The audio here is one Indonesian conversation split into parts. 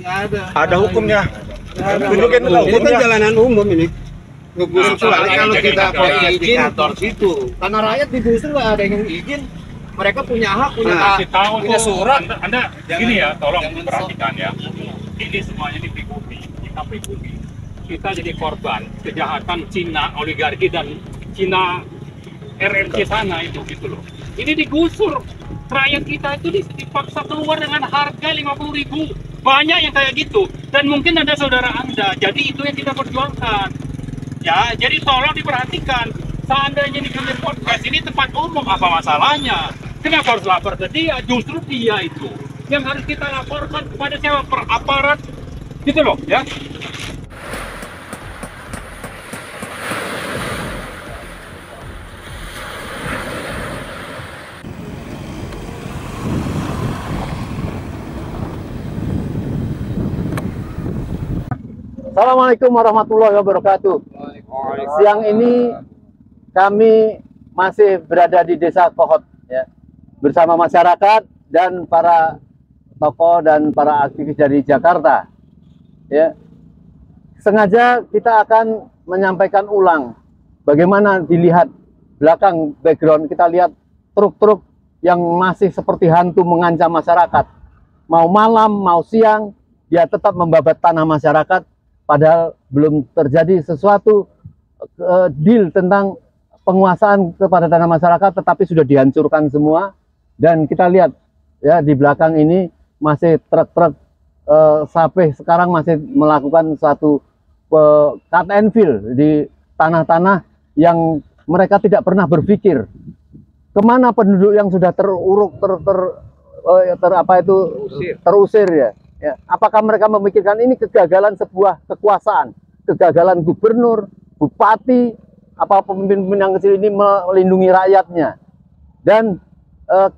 Ada hukumnya. Tunjukin Ini kan hukumnya. jalanan umum ini. Ngeguling soalnya kalau kita punya izin situ. Karena rakyat digusur nggak ada yang izin. Mereka punya hak, punya surat. Anda gini ya, tolong perhatikan ya. Ini semuanya pribumi, kita pribumi. Kita jadi korban kejahatan Cina, oligarki dan Cina RRC sana itu gitu loh. Ini digusur. Rakyat kita itu dipaksa keluar dengan harga 50.000. Banyak yang kayak gitu. Dan mungkin ada saudara Anda. Jadi itu yang kita perjuangkan. Ya, jadi tolong diperhatikan. Seandainya ini kami podcast, ini tempat umum, apa masalahnya? Kenapa harus lapor ke dia? Justru dia itu yang harus kita laporkan kepada siapa? Per aparat, gitu loh, ya. Assalamualaikum warahmatullahi wabarakatuh. Siang ini kami masih berada di Desa Kohot ya, bersama masyarakat dan para tokoh dan para aktivis dari Jakarta. Ya, sengaja kita akan menyampaikan ulang bagaimana dilihat belakang background, kita lihat truk-truk yang masih seperti hantu mengancam masyarakat. Mau malam, mau siang, dia tetap membabat tanah masyarakat. Padahal belum terjadi sesuatu deal tentang penguasaan kepada tanah masyarakat, tetapi sudah dihancurkan semua. Dan kita lihat ya di belakang ini masih truk-truk sampai sekarang masih melakukan suatu cut and fill di tanah-tanah yang mereka tidak pernah berpikir kemana penduduk yang sudah teruruk terusir ya. Ya, apakah mereka memikirkan ini kegagalan sebuah kekuasaan, kegagalan gubernur, bupati, apa pemimpin-pemimpin yang kecil ini melindungi rakyatnya? Dan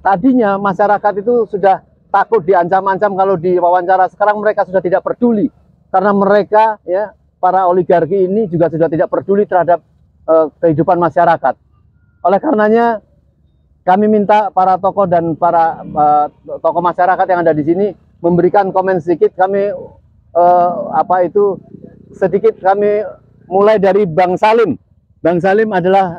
tadinya masyarakat itu sudah takut diancam-ancam kalau diwawancara. Sekarang mereka sudah tidak peduli karena mereka ya para oligarki ini juga sudah tidak peduli terhadap kehidupan masyarakat. Oleh karenanya kami minta para tokoh dan para tokoh masyarakat yang ada di sini memberikan komen sedikit. Kami sedikit kami mulai dari Bang Salim. Bang Salim adalah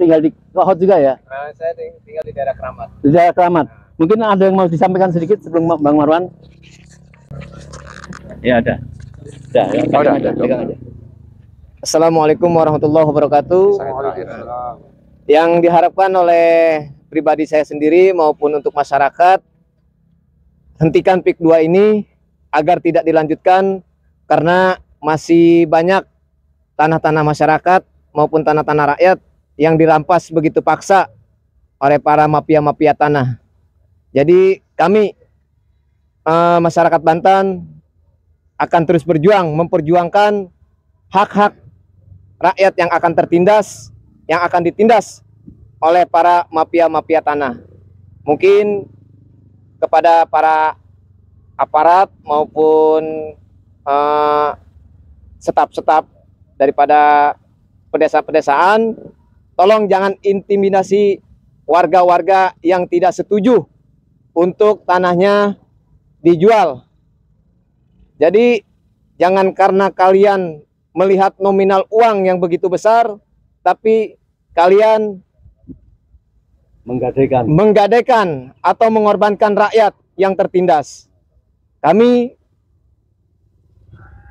tinggal di Kohot juga ya? Saya tinggal di daerah Keramat. Di daerah Keramat. Mungkin ada yang mau disampaikan sedikit sebelum Bang Marwan? Ya ada. Ada. Assalamualaikum warahmatullahi wabarakatuh. Yang diharapkan oleh pribadi saya sendiri maupun untuk masyarakat, hentikan PIK 2 ini agar tidak dilanjutkan karena masih banyak tanah-tanah masyarakat maupun tanah-tanah rakyat yang dirampas begitu paksa oleh para mafia-mafia tanah. Jadi kami masyarakat Banten akan terus berjuang memperjuangkan hak-hak rakyat yang akan tertindas, yang akan ditindas oleh para mafia-mafia tanah. Mungkin kepada para aparat maupun staf-staf daripada pedesaan, tolong jangan intimidasi warga-warga yang tidak setuju untuk tanahnya dijual. Jadi jangan karena kalian melihat nominal uang yang begitu besar, tapi kalian menggadaikan atau mengorbankan rakyat yang tertindas. Kami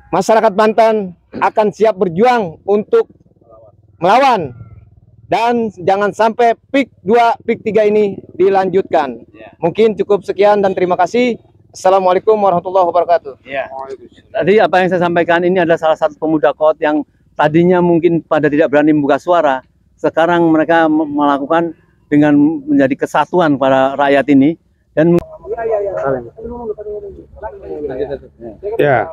masyarakat Banten akan siap berjuang untuk melawan dan jangan sampai PIK 2, PIK 3 ini dilanjutkan. Mungkin cukup sekian dan terima kasih. Assalamualaikum warahmatullahi wabarakatuh. Ya. Tadi apa yang saya sampaikan ini adalah salah satu pemuda Kohot yang tadinya mungkin pada tidak berani membuka suara. Sekarang mereka melakukan dengan menjadi kesatuan para rakyat ini dan ya,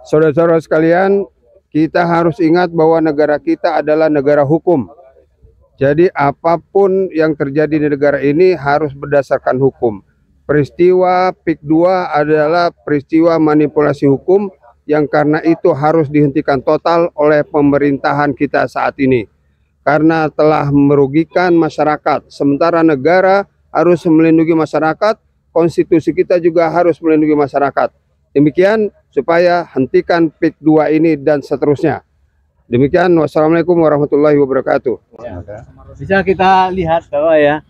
saudara-saudara sekalian, kita harus ingat bahwa negara kita adalah negara hukum. Jadi apapun yang terjadi di negara ini harus berdasarkan hukum. Peristiwa PIK 2 adalah peristiwa manipulasi hukum yang karena itu harus dihentikan total oleh pemerintahan kita saat ini. Karena telah merugikan masyarakat. Sementara negara harus melindungi masyarakat, konstitusi kita juga harus melindungi masyarakat. Demikian supaya hentikan PIK 2 ini dan seterusnya. Demikian, wassalamualaikum warahmatullahi wabarakatuh. Bisa kita lihat bahwa ya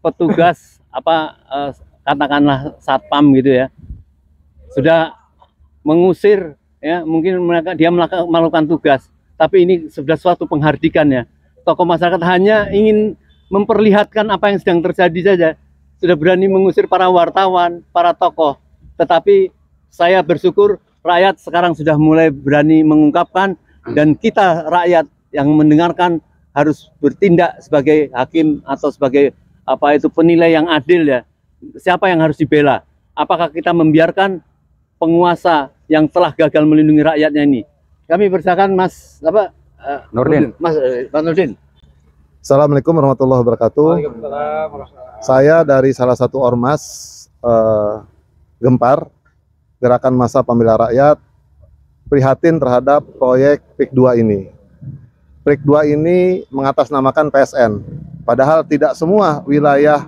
petugas katakanlah satpam gitu ya sudah mengusir ya, mungkin dia melakukan tugas, tapi ini sudah suatu penghardikan ya. Tokoh masyarakat hanya ingin memperlihatkan apa yang sedang terjadi saja, sudah berani mengusir para wartawan, para tokoh. Tetapi saya bersyukur rakyat sekarang sudah mulai berani mengungkapkan, dan kita rakyat yang mendengarkan harus bertindak sebagai hakim atau sebagai penilai yang adil ya. Siapa yang harus dibela? Apakah kita membiarkan penguasa yang telah gagal melindungi rakyatnya ini? Kami persilakan Mas Nurdin. Mas Nurdin. Assalamualaikum warahmatullahi wabarakatuh. Saya dari salah satu ormas Gempar, Gerakan Massa Pembela Rakyat, prihatin terhadap proyek PIK 2 ini. PIK 2 ini mengatasnamakan PSN, padahal tidak semua wilayah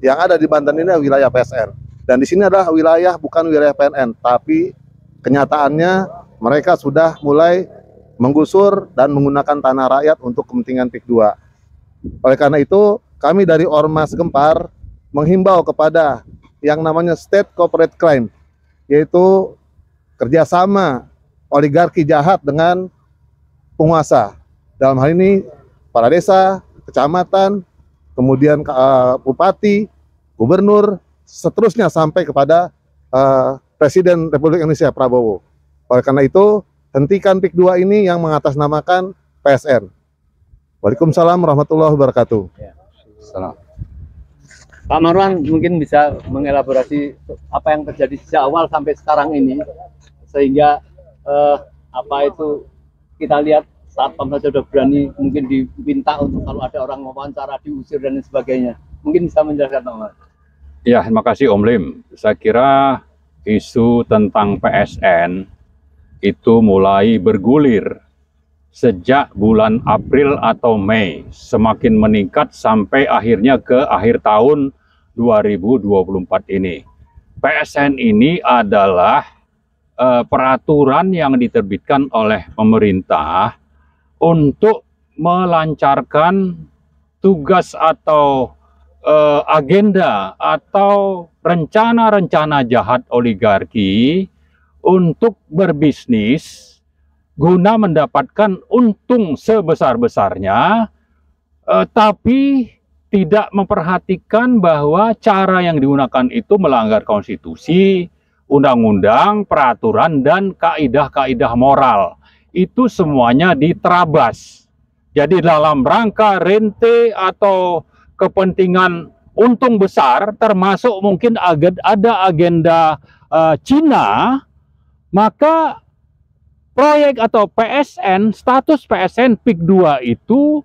yang ada di Banten ini adalah wilayah PSN. Dan di sini adalah wilayah bukan wilayah PNN, tapi kenyataannya mereka sudah mulai menggusur dan menggunakan tanah rakyat untuk kepentingan PIK 2. Oleh karena itu, kami dari Ormas Gempar menghimbau kepada yang namanya State Corporate Crime, yaitu kerjasama oligarki jahat dengan penguasa. Dalam hal ini para desa, kecamatan, kemudian bupati, gubernur, seterusnya sampai kepada Presiden Republik Indonesia Prabowo. Oleh karena itu, hentikan PIK 2 ini yang mengatasnamakan PSN. Waalaikumsalam warahmatullahi wabarakatuh. Pak Marwan mungkin bisa mengelaborasi apa yang terjadi sejak awal sampai sekarang ini, sehingga kita lihat satpam saja sudah berani mungkin diminta untuk kalau ada orang wawancara diusir dan sebagainya. Mungkin bisa menjelaskan Pak Marwan. Ya, terima kasih Om Lim. Saya kira isu tentang PSN itu mulai bergulir sejak bulan April atau Mei, semakin meningkat sampai akhirnya ke akhir tahun 2024 ini. PSN ini adalah peraturan yang diterbitkan oleh pemerintah untuk melancarkan tugas atau agenda atau rencana-rencana jahat oligarki untuk berbisnis guna mendapatkan untung sebesar-besarnya, tapi tidak memperhatikan bahwa cara yang digunakan itu melanggar konstitusi, undang-undang, peraturan, dan kaidah-kaidah moral. Itu semuanya diterabas. Jadi dalam rangka rente atau kepentingan untung besar, termasuk mungkin ada agenda Cina, maka proyek atau PSN, status PSN PIK 2 itu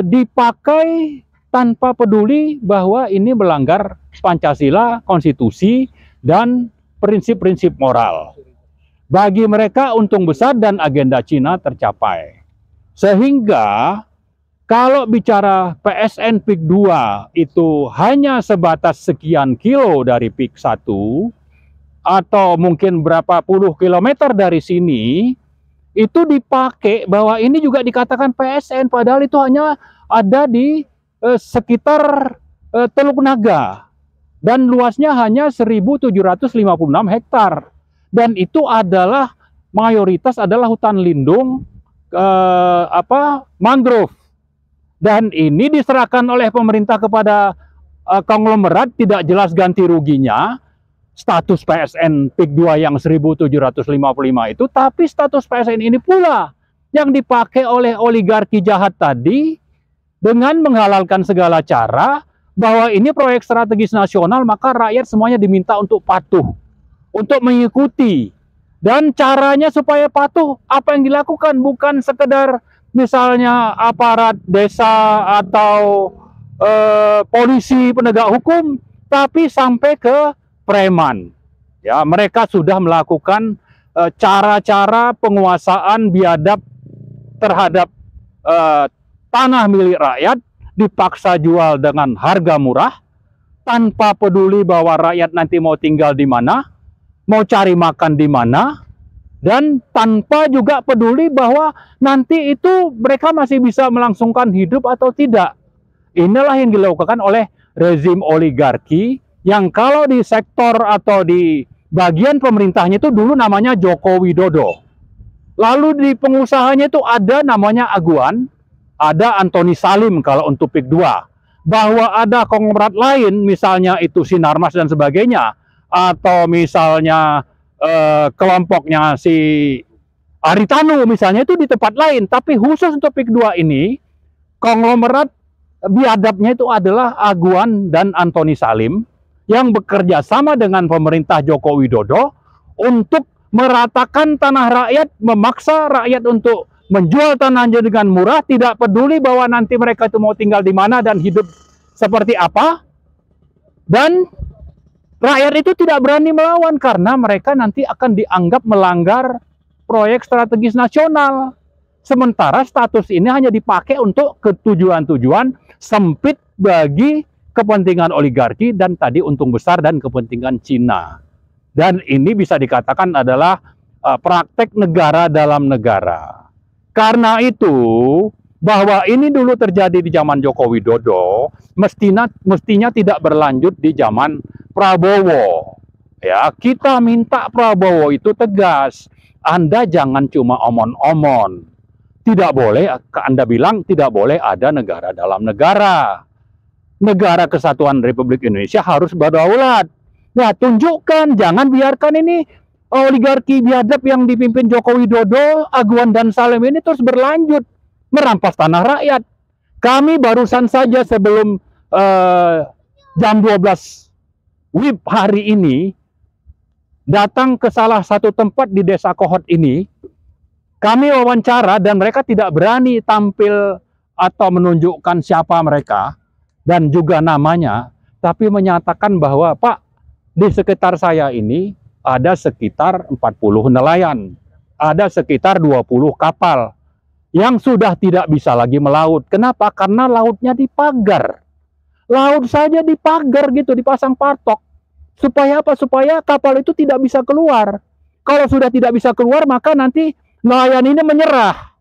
dipakai tanpa peduli bahwa ini melanggar Pancasila, konstitusi, dan prinsip-prinsip moral. Bagi mereka untung besar dan agenda Cina tercapai. Sehingga kalau bicara PSN PIK 2 itu hanya sebatas sekian kilo dari PIK 1, atau mungkin berapa puluh kilometer dari sini, itu dipakai bahwa ini juga dikatakan PSN, padahal itu hanya ada di sekitar Teluk Naga, dan luasnya hanya 1.756 hektar, dan itu adalah mayoritas adalah hutan lindung mangrove, dan ini diserahkan oleh pemerintah kepada konglomerat, tidak jelas ganti ruginya. Status PSN PIK 2 yang 1.755 itu, tapi status PSN ini pula yang dipakai oleh oligarki jahat tadi dengan menghalalkan segala cara bahwa ini proyek strategis nasional, maka rakyat semuanya diminta untuk patuh, untuk mengikuti. Dan caranya supaya patuh, apa yang dilakukan bukan sekedar misalnya aparat desa atau polisi penegak hukum, tapi sampai ke preman. Ya, mereka sudah melakukan cara-cara penguasaan biadab terhadap tanah milik rakyat, dipaksa jual dengan harga murah tanpa peduli bahwa rakyat nanti mau tinggal di mana, mau cari makan di mana, dan tanpa juga peduli bahwa nanti itu mereka masih bisa melangsungkan hidup atau tidak. Inilah yang dilakukan oleh rezim oligarki yang kalau di sektor atau di bagian pemerintahnya itu dulu namanya Joko Widodo. Lalu di pengusahanya itu ada namanya Aguan, ada Antoni Salim kalau untuk PIK 2. Bahwa ada konglomerat lain, misalnya itu Sinarmas dan sebagainya, atau misalnya kelompoknya si Aritanu misalnya itu di tempat lain. Tapi khusus untuk PIK 2 ini, konglomerat biadabnya itu adalah Aguan dan Antoni Salim yang bekerja sama dengan pemerintah Joko Widodo untuk meratakan tanah rakyat, memaksa rakyat untuk menjual tanahnya dengan murah, tidak peduli bahwa nanti mereka itu mau tinggal di mana dan hidup seperti apa. Dan rakyat itu tidak berani melawan karena mereka nanti akan dianggap melanggar proyek strategis nasional. Sementara status ini hanya dipakai untuk tujuan-tujuan sempit bagi kepentingan oligarki dan tadi untung besar dan kepentingan Cina. Dan ini bisa dikatakan adalah praktek negara dalam negara. Karena itu, bahwa ini dulu terjadi di zaman Joko Widodo, mestinya tidak berlanjut di zaman Prabowo. Ya, kita minta Prabowo itu tegas. Anda jangan cuma omon-omon. Tidak boleh, Anda bilang tidak boleh ada negara dalam negara. Negara Kesatuan Republik Indonesia harus berdaulat. Nah, tunjukkan, jangan biarkan ini oligarki biadab yang dipimpin Joko Widodo, Aguan dan Salim ini terus berlanjut merampas tanah rakyat. Kami barusan saja sebelum jam 12 WIB hari ini datang ke salah satu tempat di Desa Kohot ini. Kami wawancara dan mereka tidak berani tampil atau menunjukkan siapa mereka dan juga namanya, tapi menyatakan bahwa Pak, di sekitar saya ini ada sekitar 40 nelayan, ada sekitar 20 kapal yang sudah tidak bisa lagi melaut. Kenapa? Karena lautnya dipagar. Laut saja dipagar gitu, dipasang patok. Supaya apa? Supaya kapal itu tidak bisa keluar. Kalau sudah tidak bisa keluar, maka nanti nelayan ini menyerah.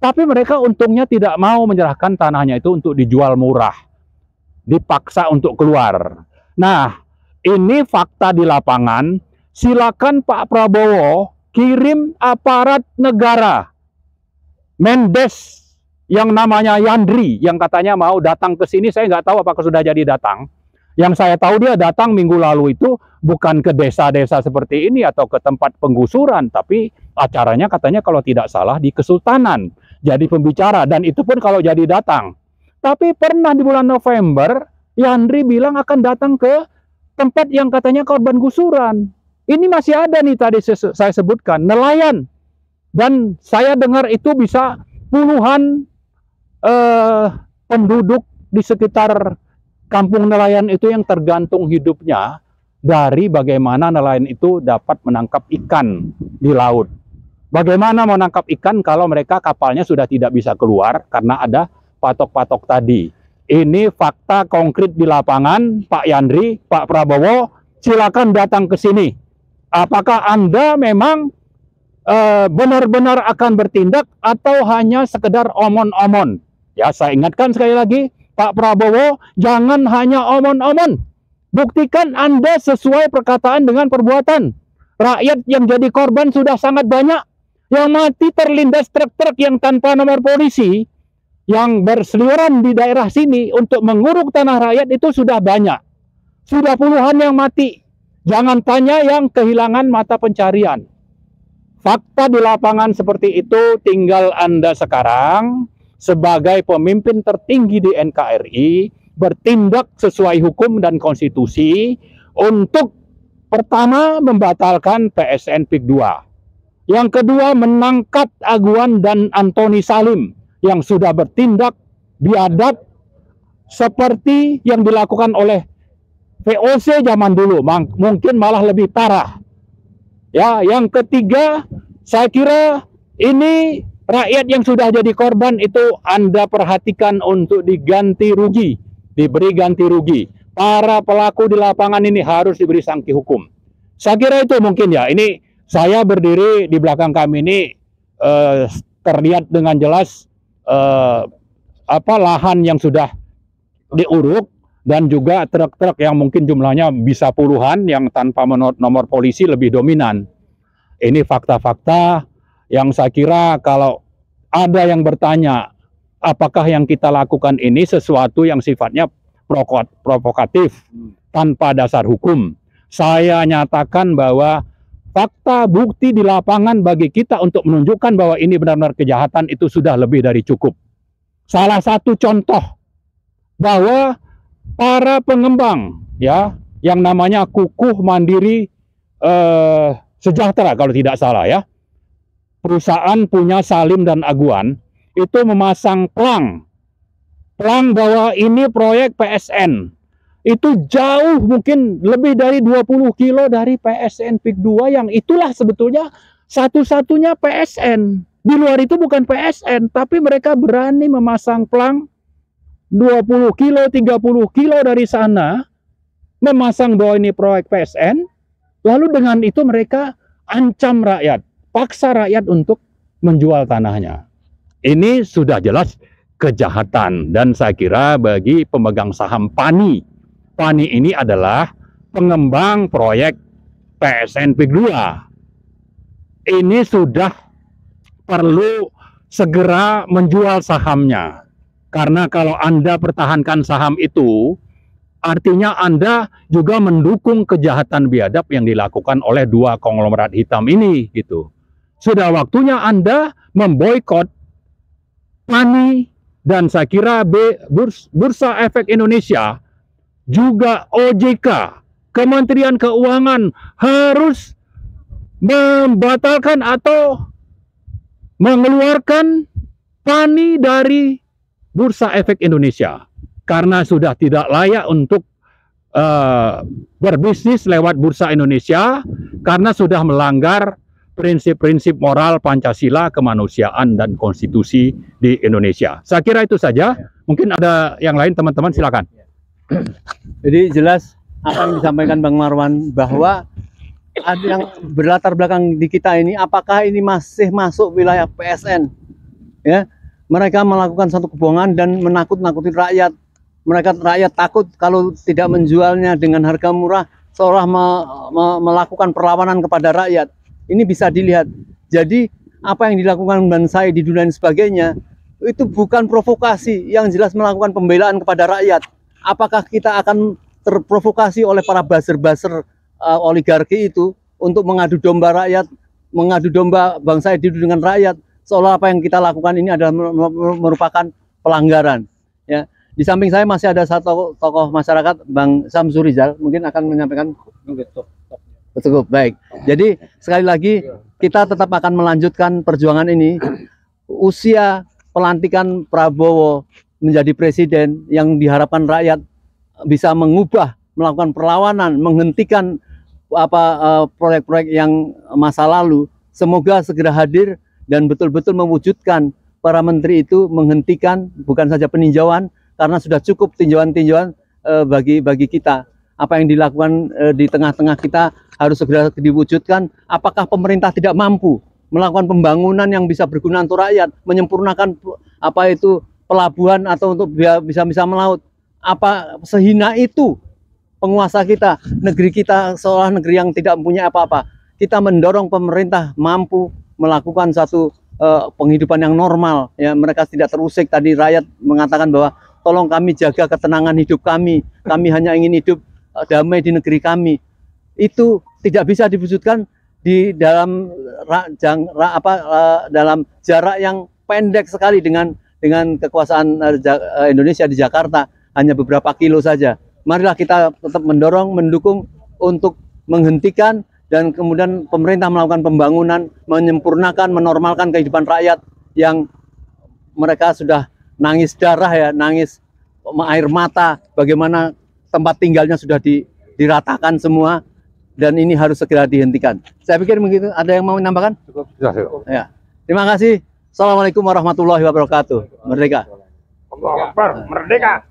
Tapi mereka untungnya tidak mau menyerahkan tanahnya itu untuk dijual murah. Dipaksa untuk keluar. Nah, ini fakta di lapangan. Silakan Pak Prabowo kirim aparat negara. Mendes yang namanya Yandri, yang katanya mau datang ke sini, saya nggak tahu apakah sudah jadi datang. Yang saya tahu dia datang minggu lalu itu bukan ke desa-desa seperti ini atau ke tempat penggusuran, tapi acaranya katanya kalau tidak salah di Kesultanan. Jadi pembicara, dan itu pun kalau jadi datang. Tapi pernah di bulan November, Yandri bilang akan datang ke tempat yang katanya korban gusuran. Ini masih ada nih tadi saya sebutkan, nelayan. Dan saya dengar itu bisa puluhan penduduk di sekitar kampung nelayan itu yang tergantung hidupnya dari bagaimana nelayan itu dapat menangkap ikan di laut. Bagaimana menangkap ikan kalau mereka kapalnya sudah tidak bisa keluar karena ada patok-patok tadi. Ini fakta konkret di lapangan, Pak Yandri, Pak Prabowo, silakan datang ke sini. Apakah Anda memang benar-benar akan bertindak atau hanya sekedar omon-omon? Ya, saya ingatkan sekali lagi, Pak Prabowo, jangan hanya omon-omon. Buktikan Anda sesuai perkataan dengan perbuatan. Rakyat yang jadi korban sudah sangat banyak. Yang mati terlindas truk-truk yang tanpa nomor polisi, yang berseliweran di daerah sini untuk menguruk tanah rakyat itu sudah banyak. Sudah puluhan yang mati. Jangan tanya yang kehilangan mata pencarian. Fakta di lapangan seperti itu, tinggal Anda sekarang sebagai pemimpin tertinggi di NKRI bertindak sesuai hukum dan konstitusi untuk pertama membatalkan PSN PIK 2. Yang kedua, menangkap Aguan dan Antoni Salim yang sudah bertindak biadab seperti yang dilakukan oleh VOC zaman dulu, mungkin malah lebih parah. Ya, yang ketiga, saya kira ini rakyat yang sudah jadi korban itu Anda perhatikan untuk diganti rugi, diberi ganti rugi. Para pelaku di lapangan ini harus diberi sanksi hukum. Saya kira itu mungkin ya. Ini saya berdiri di belakang kami ini terlihat dengan jelas lahan yang sudah diuruk dan juga truk-truk yang mungkin jumlahnya bisa puluhan yang tanpa nomor polisi lebih dominan. Ini fakta-fakta yang saya kira kalau ada yang bertanya apakah yang kita lakukan ini sesuatu yang sifatnya provokatif tanpa dasar hukum, saya nyatakan bahwa fakta bukti di lapangan bagi kita untuk menunjukkan bahwa ini benar-benar kejahatan itu sudah lebih dari cukup. Salah satu contoh bahwa para pengembang ya yang namanya Kukuh Mandiri Sejahtera kalau tidak salah ya, perusahaan punya Salim dan Aguan itu memasang plang bahwa ini proyek PSN. Itu jauh mungkin lebih dari 20 kilo dari PSN PIK 2 yang itulah sebetulnya satu-satunya PSN. Di luar itu bukan PSN, tapi mereka berani memasang plang 20 kilo, 30 kilo dari sana, memasang bahwa ini proyek PSN, lalu dengan itu mereka ancam rakyat, paksa rakyat untuk menjual tanahnya. Ini sudah jelas kejahatan dan saya kira bagi pemegang saham PANI ini adalah pengembang proyek PSN PIK 2. Ini sudah perlu segera menjual sahamnya. Karena kalau Anda pertahankan saham itu, artinya Anda juga mendukung kejahatan biadab yang dilakukan oleh dua konglomerat hitam ini gitu. Sudah waktunya Anda memboikot PANI dan saya kira Bursa Efek Indonesia, juga OJK, Kementerian Keuangan harus membatalkan atau mengeluarkan PANI dari Bursa Efek Indonesia karena sudah tidak layak untuk berbisnis lewat Bursa Indonesia karena sudah melanggar prinsip-prinsip moral Pancasila, kemanusiaan, dan konstitusi di Indonesia. Saya kira itu saja. Mungkin ada yang lain, teman-teman, silakan. Jadi jelas apa yang disampaikan Bang Marwan bahwa ada yang berlatar belakang di kita ini, apakah ini masih masuk wilayah PSN? Ya, mereka melakukan satu kebohongan dan menakut-nakuti rakyat. Rakyat takut kalau tidak menjualnya dengan harga murah, seolah melakukan perlawanan kepada rakyat. Ini bisa dilihat. Jadi apa yang dilakukan Bansai di dunia dan sebagainya itu bukan provokasi, yang jelas melakukan pembelaan kepada rakyat. Apakah kita akan terprovokasi oleh para buzzer-buzzer oligarki itu untuk mengadu domba rakyat, mengadu domba bangsa dengan rakyat, seolah apa yang kita lakukan ini adalah merupakan pelanggaran. Ya, di samping saya masih ada satu tokoh masyarakat, Bang Samsur Rizal, mungkin akan menyampaikan. Cukup baik. Jadi sekali lagi kita tetap akan melanjutkan perjuangan ini. Usia pelantikan Prabowo menjadi presiden yang diharapkan rakyat bisa mengubah, melakukan perlawanan, menghentikan proyek-proyek yang masa lalu. Semoga segera hadir dan betul-betul mewujudkan para menteri itu menghentikan bukan saja peninjauan, karena sudah cukup tinjauan-tinjauan bagi kita. Apa yang dilakukan di tengah-tengah kita harus segera diwujudkan. Apakah pemerintah tidak mampu melakukan pembangunan yang bisa berguna untuk rakyat, menyempurnakan pelabuhan atau untuk bisa melaut? Apa sehina itu penguasa kita, negeri kita seolah negeri yang tidak mempunyai apa-apa? Kita mendorong pemerintah mampu melakukan satu penghidupan yang normal. Ya, mereka tidak terusik. Tadi rakyat mengatakan bahwa tolong kami jaga ketenangan hidup kami. Kami hanya ingin hidup damai di negeri kami. Itu tidak bisa diwujudkan di dalam dalam jarak yang pendek sekali dengan kekuasaan Indonesia di Jakarta, hanya beberapa kilo saja. Marilah kita tetap mendorong, mendukung untuk menghentikan dan kemudian pemerintah melakukan pembangunan, menyempurnakan, menormalkan kehidupan rakyat yang mereka sudah nangis darah ya, nangis air mata, bagaimana tempat tinggalnya sudah diratakan semua, dan ini harus segera dihentikan. Saya pikir begitu. Ada yang mau menambahkan? Cukup. Ya. Terima kasih. Assalamualaikum warahmatullahi wabarakatuh. Merdeka. Allahu Akbar, merdeka.